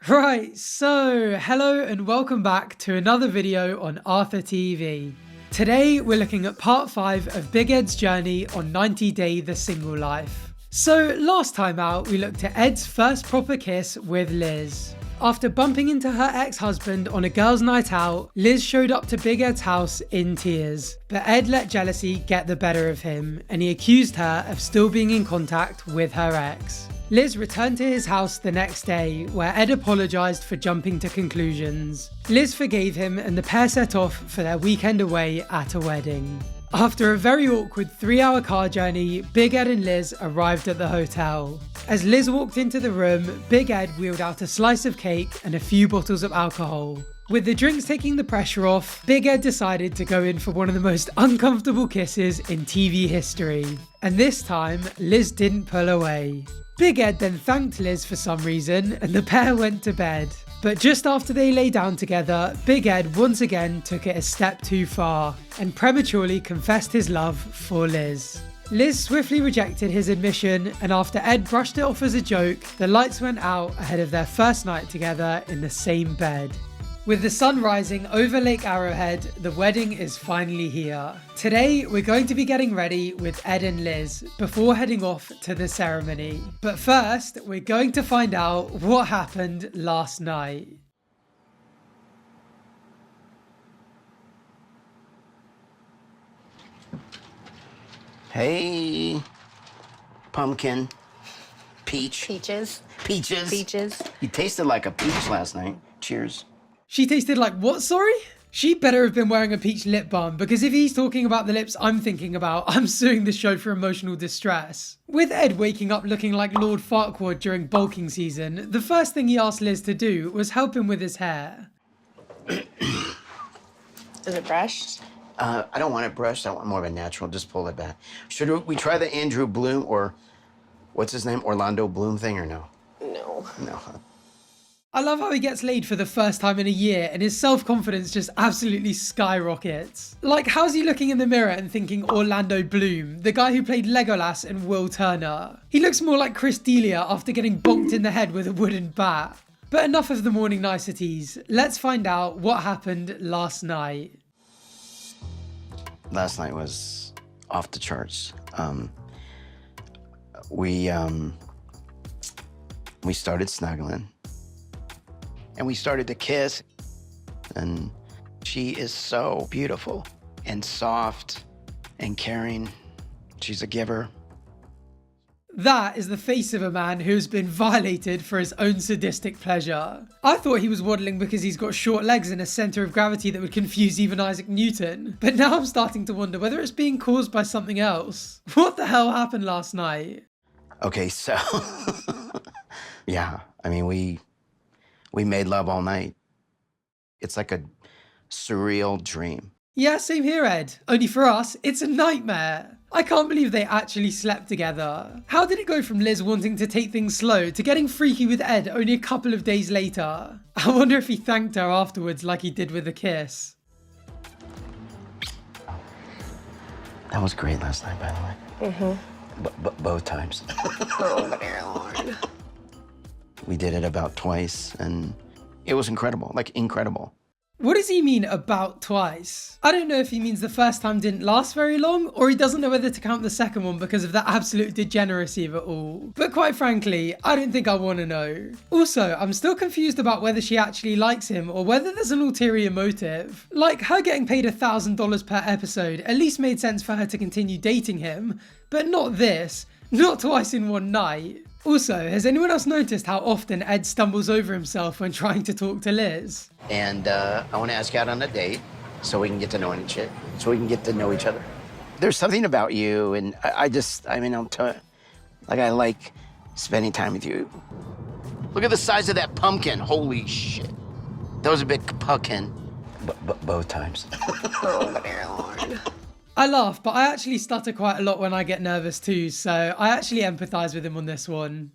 Right, so hello and welcome back to another video on Arthur TV. Today we're looking at part 5 of Big Ed's journey on 90 Day the Single Life. So last time out we looked at Ed's first proper kiss with Liz. After bumping into her ex-husband on a girls' night out, Liz showed up to Big Ed's house in tears. But Ed let jealousy get the better of him and he accused her of still being in contact with her ex. Liz returned to his house the next day, where Ed apologised for jumping to conclusions. Liz forgave him and the pair set off for their weekend away at a wedding. After a very awkward 3-hour car journey, Big Ed and Liz arrived at the hotel. As Liz walked into the room, Big Ed wheeled out a slice of cake and a few bottles of alcohol. With the drinks taking the pressure off, Big Ed decided to go in for one of the most uncomfortable kisses in TV history. And this time, Liz didn't pull away. Big Ed then thanked Liz for some reason and the pair went to bed. But just after they lay down together, Big Ed once again took it a step too far and prematurely confessed his love for Liz. Liz swiftly rejected his admission, and after Ed brushed it off as a joke, the lights went out ahead of their first night together in the same bed. With the sun rising over Lake Arrowhead, the wedding is finally here. Today, we're going to be getting ready with Ed and Liz before heading off to the ceremony. But first, we're going to find out what happened last night. Hey, pumpkin, peach. Peaches. Peaches. Peaches. You tasted like a peach last night. Cheers. She tasted like what, sorry? She better have been wearing a peach lip balm, because if he's talking about the lips I'm thinking about, I'm suing the show for emotional distress. With Ed waking up looking like Lord Farquaad during bulking season, the first thing he asked Liz to do was help him with his hair. Is it brushed? I don't want it brushed. I want more of a natural. Just pull it back. Should we try the Andrew Bloom or what's his name? Orlando Bloom thing or no? No. No. I love how he gets laid for the first time in a year and his self-confidence just absolutely skyrockets. Like, how's he looking in the mirror and thinking Orlando Bloom, the guy who played Legolas in Will Turner? He looks more like Chris D'Elia after getting bonked in the head with a wooden bat. But enough of the morning niceties. Let's find out what happened last night. Last night was off the charts. We started snuggling. And we started to kiss, and she is so beautiful and soft and caring. She's a giver. That is the face of a man who's been violated for his own sadistic pleasure. I thought he was waddling because he's got short legs and a centre of gravity that would confuse even Isaac Newton. But now I'm starting to wonder whether it's being caused by something else. What the hell happened last night? Okay, so, yeah, I mean, we made love all night. It's like a surreal dream. Yeah, same here, Ed. Only for us, it's a nightmare. I can't believe they actually slept together. How did it go from Liz wanting to take things slow to getting freaky with Ed only a couple of days later? I wonder if he thanked her afterwards like he did with the kiss. That was great last night, by the way. Mm-hmm. Both times. Oh, dear Lord. We did it about twice, and it was incredible, like incredible. What does he mean about twice? I don't know if he means the first time didn't last very long, or he doesn't know whether to count the second one because of the absolute degeneracy of it all. But quite frankly, I don't think I want to know. Also, I'm still confused about whether she actually likes him or whether there's an ulterior motive. Like, her getting paid $1,000 per episode at least made sense for her to continue dating him, but not this. Not twice in one night. Also, has anyone else noticed how often Ed stumbles over himself when trying to talk to Liz? And I want to ask you out on a date so we can get to know each other. There's something about you, and I'll tell you, like, I like spending time with you. Look at the size of that pumpkin. Holy shit. That was a big pumpkin. Both times. Oh, dear Lord. I laugh, but I actually stutter quite a lot when I get nervous too, so I actually empathise with him on this one.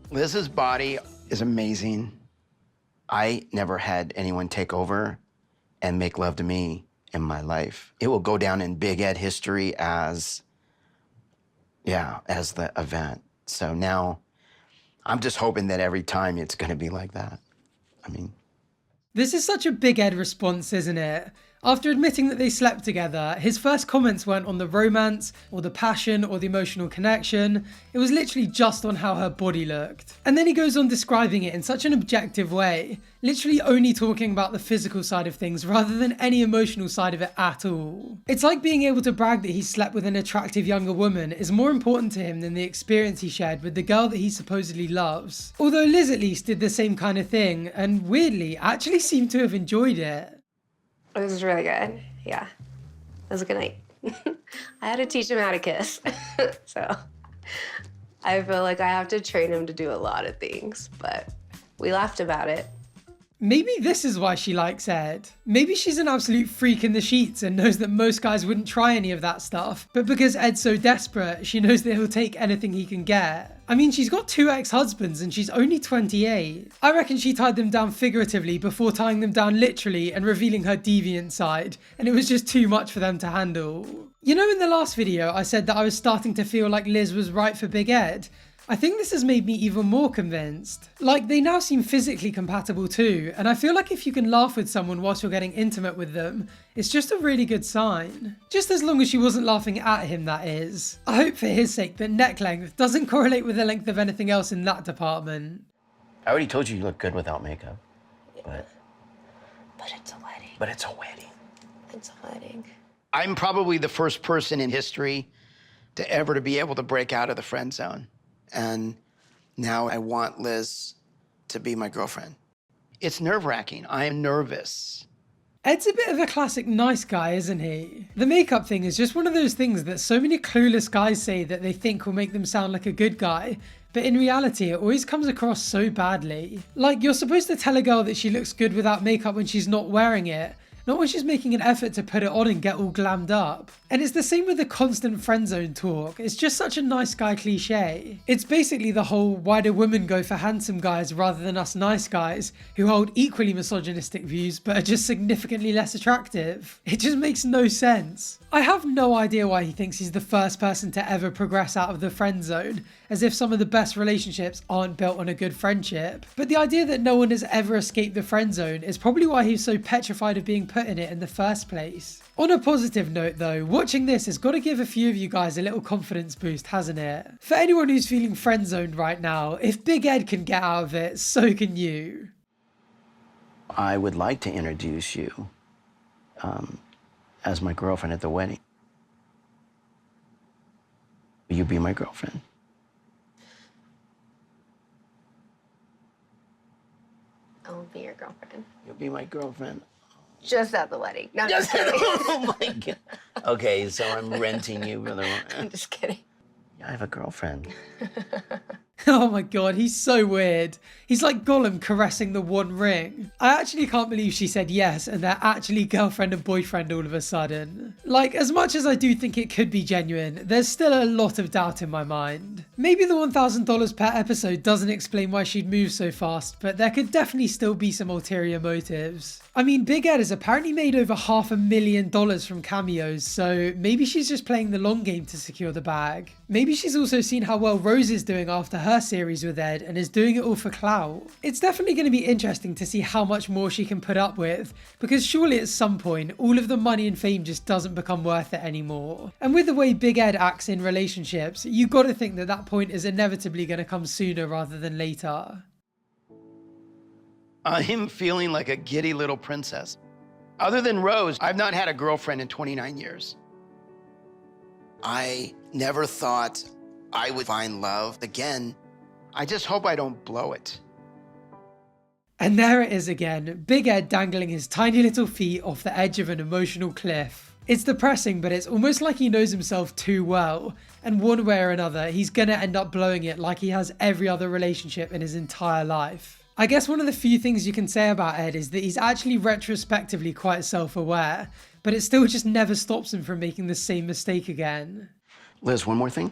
Liz's body is amazing. I never had anyone take over and make love to me in my life. It will go down in Big Ed history as the event. So now I'm just hoping that every time it's going to be like that. I mean, This is such a Big Ed response, isn't it? After admitting that they slept together, his first comments weren't on the romance, or the passion, or the emotional connection. It was literally just on how her body looked. And then he goes on describing it in such an objective way, literally only talking about the physical side of things rather than any emotional side of it at all. It's like being able to brag that he slept with an attractive younger woman is more important to him than the experience he shared with the girl that he supposedly loves. Although Liz at least did the same kind of thing, and weirdly actually seemed to have enjoyed it. It was really good. Yeah. It was a good night. I had to teach him how to kiss. So I feel like I have to train him to do a lot of things, but we laughed about it. Maybe this is why she likes Ed. Maybe she's an absolute freak in the sheets and knows that most guys wouldn't try any of that stuff, but because Ed's so desperate, she knows that he'll take anything he can get. I mean, she's got 2 ex-husbands and she's only 28. I reckon she tied them down figuratively before tying them down literally and revealing her deviant side, and it was just too much for them to handle. You know, in the last video I said that I was starting to feel like Liz was right for Big Ed. I think this has made me even more convinced. Like, they now seem physically compatible too, and I feel like if you can laugh with someone whilst you're getting intimate with them, it's just a really good sign. Just as long as she wasn't laughing at him, that is. I hope for his sake that neck length doesn't correlate with the length of anything else in that department. I already told you look good without makeup, but It's a wedding. it's a wedding. It's a wedding. I'm probably the first person in history to ever to be able to break out of the friend zone. And now I want Liz to be my girlfriend. It's nerve-wracking. I am nervous. Ed's a bit of a classic nice guy, isn't he? The makeup thing is just one of those things that so many clueless guys say that they think will make them sound like a good guy, but in reality it always comes across so badly. Like, you're supposed to tell a girl that she looks good without makeup when she's not wearing it, not when she's making an effort to put it on and get all glammed up. And it's the same with the constant friend zone talk. It's just such a nice guy cliche. It's basically the whole why do women go for handsome guys rather than us nice guys who hold equally misogynistic views but are just significantly less attractive. It just makes no sense. I have no idea why he thinks he's the first person to ever progress out of the friend zone, as if some of the best relationships aren't built on a good friendship. But the idea that no one has ever escaped the friend zone is probably why he's so petrified of being put in it in the first place. On a positive note though, watching this has got to give a few of you guys a little confidence boost, hasn't it? For anyone who's feeling friend zoned right now, if Big Ed can get out of it, so can you. I would like to introduce you as my girlfriend at the wedding. Will you be my girlfriend? I will be your girlfriend. You'll be my girlfriend. Just at the wedding. No, I'm just kidding. Oh my God. Okay, so I'm renting you for the... I'm just kidding. I have a girlfriend. Oh my god, he's so weird. He's like Gollum caressing the One Ring. I actually can't believe she said yes and they're actually girlfriend and boyfriend all of a sudden. Like, as much as I do think it could be genuine, there's still a lot of doubt in my mind. Maybe the $1,000 per episode doesn't explain why she'd move so fast, but there could definitely still be some ulterior motives. I mean, Big Ed has apparently made over $500,000 from cameos, so maybe she's just playing the long game to secure the bag. Maybe she's also seen how well Rose is doing after her series with Ed and is doing it all for clout. It's definitely going to be interesting to see how much more she can put up with, because surely at some point all of the money and fame just doesn't become worth it anymore. And with the way Big Ed acts in relationships, you gotta think that that point is inevitably going to come sooner rather than later. I'm feeling like a giddy little princess. Other than Rose, I've not had a girlfriend in 29 years. I never thought I would find love again. I just hope I don't blow it. And there it is again, Big Ed dangling his tiny little feet off the edge of an emotional cliff. It's depressing, but it's almost like he knows himself too well, and one way or another, he's gonna end up blowing it like he has every other relationship in his entire life. I guess one of the few things you can say about Ed is that he's actually retrospectively quite self-aware, but it still just never stops him from making the same mistake again. Liz, one more thing.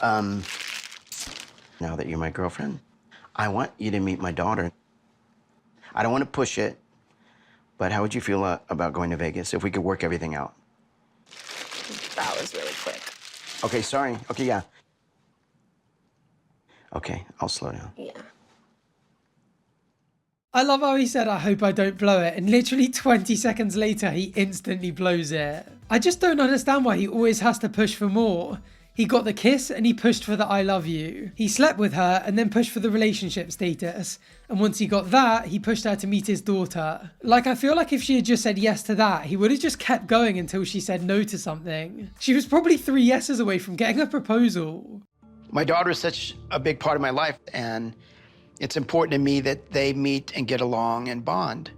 Now that you're my girlfriend, I want you to meet my daughter. I don't want to push it, but how would you feel about going to Vegas if we could work everything out? That was really quick. Okay, sorry. Okay, yeah. Okay, I'll slow down. Yeah. I love how he said, I hope I don't blow it, and literally 20 seconds later, he instantly blows it. I just don't understand why he always has to push for more. He got the kiss and he pushed for the I love you. He slept with her and then pushed for the relationship status. And once he got that, he pushed her to meet his daughter. Like, I feel like if she had just said yes to that, he would have just kept going until she said no to something. She was probably 3 yeses away from getting a proposal. My daughter is such a big part of my life, and it's important to me that they meet and get along and bond.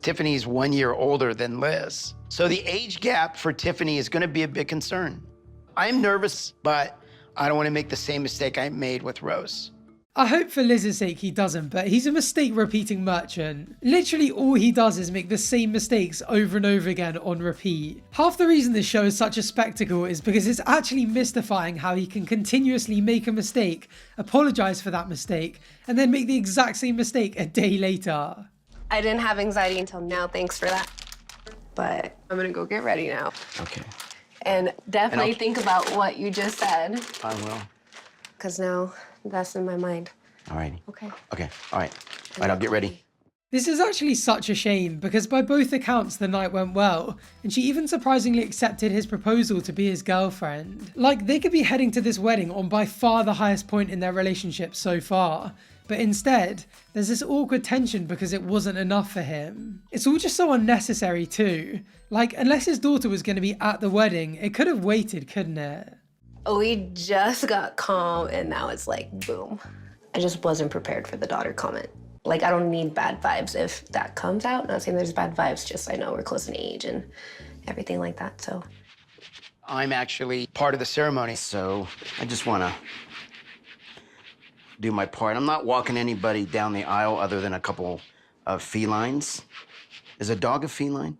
Tiffany's 1 year older than Liz, so the age gap for Tiffany is going to be a big concern. I'm nervous, but I don't want to make the same mistake I made with Rose. I hope for Liz's sake he doesn't, but he's a mistake repeating merchant. Literally all he does is make the same mistakes over and over again on repeat. Half the reason this show is such a spectacle is because it's actually mystifying how he can continuously make a mistake, apologize for that mistake, and then make the exact same mistake a day later. I didn't have anxiety until now, thanks for that. But I'm gonna go get ready now. Okay. And definitely think about what you just said. I will. Because now that's in my mind. All right. Okay. Okay. All right. All right, I'll get ready. This is actually such a shame because by both accounts the night went well, and she even surprisingly accepted his proposal to be his girlfriend. Like, they could be heading to this wedding on by far the highest point in their relationship so far, but instead, there's this awkward tension because it wasn't enough for him. It's all just so unnecessary too. Like, unless his daughter was going to be at the wedding, it could have waited, couldn't it? We just got calm and now it's like, boom. I just wasn't prepared for the daughter comment. Like, I don't need bad vibes if that comes out. Not saying there's bad vibes, just I know we're close in age and everything like that, so. I'm actually part of the ceremony, so I just want to do my part. I'm not walking anybody down the aisle other than a couple of felines. Is a dog a feline?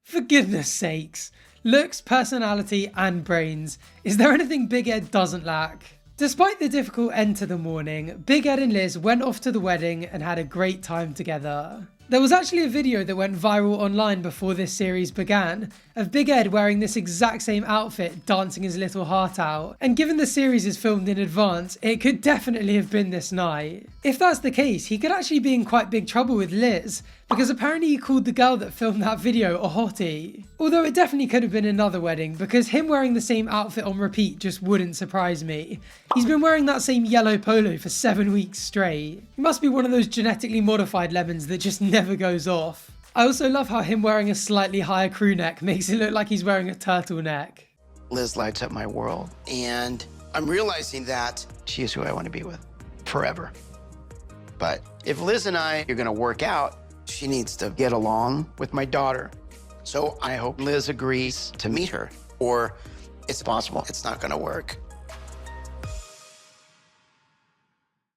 For goodness sakes. Looks, personality, and brains. Is there anything Big Ed doesn't lack? Despite the difficult end to the morning, Big Ed and Liz went off to the wedding and had a great time together. There was actually a video that went viral online before this series began, of Big Ed wearing this exact same outfit dancing his little heart out, and given the series is filmed in advance, it could definitely have been this night. If that's the case, he could actually be in quite big trouble with Liz, because apparently he called the girl that filmed that video a hottie. Although it definitely could have been another wedding, because him wearing the same outfit on repeat just wouldn't surprise me. He's been wearing that same yellow polo for 7 weeks straight. He must be one of those genetically modified lemons that just never goes off. I also love how him wearing a slightly higher crew neck makes it look like he's wearing a turtleneck. Liz lights up my world, and I'm realizing that she is who I want to be with forever. But if Liz and I are going to work out, she needs to get along with my daughter. So I hope Liz agrees to meet her, or it's possible it's not going to work.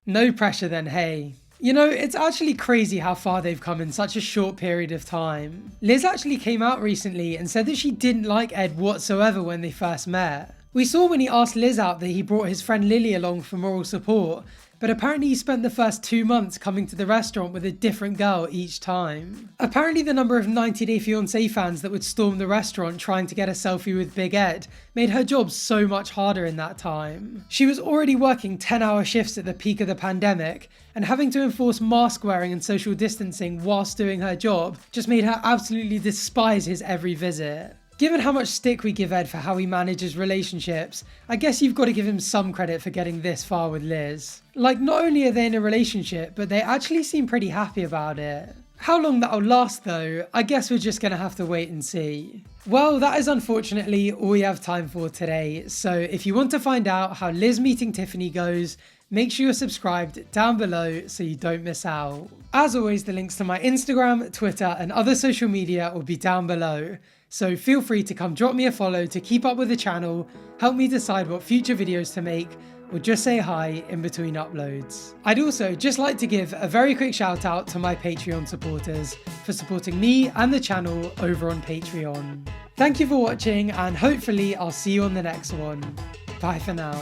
No pressure then, hey. You know, it's actually crazy how far they've come in such a short period of time. Liz actually came out recently and said that she didn't like Ed whatsoever when they first met. We saw when he asked Liz out that he brought his friend Lily along for moral support, but apparently he spent the first 2 months coming to the restaurant with a different girl each time. Apparently the number of 90 Day Fiancé fans that would storm the restaurant trying to get a selfie with Big Ed made her job so much harder in that time. She was already working 10-hour shifts at the peak of the pandemic, and having to enforce mask wearing and social distancing whilst doing her job just made her absolutely despise his every visit. Given how much stick we give Ed for how he manages relationships, I guess you've got to give him some credit for getting this far with Liz. Like, not only are they in a relationship, but they actually seem pretty happy about it. How long that'll last though, I guess we're just gonna have to wait and see. Well, that is unfortunately all we have time for today, so if you want to find out how Liz meeting Tiffany goes, make sure you're subscribed down below so you don't miss out. As always, the links to my Instagram, Twitter, and other social media will be down below. So feel free to come drop me a follow to keep up with the channel, help me decide what future videos to make, or just say hi in between uploads. I'd also just like to give a very quick shout out to my Patreon supporters for supporting me and the channel over on Patreon. Thank you for watching, and hopefully I'll see you on the next one. Bye for now.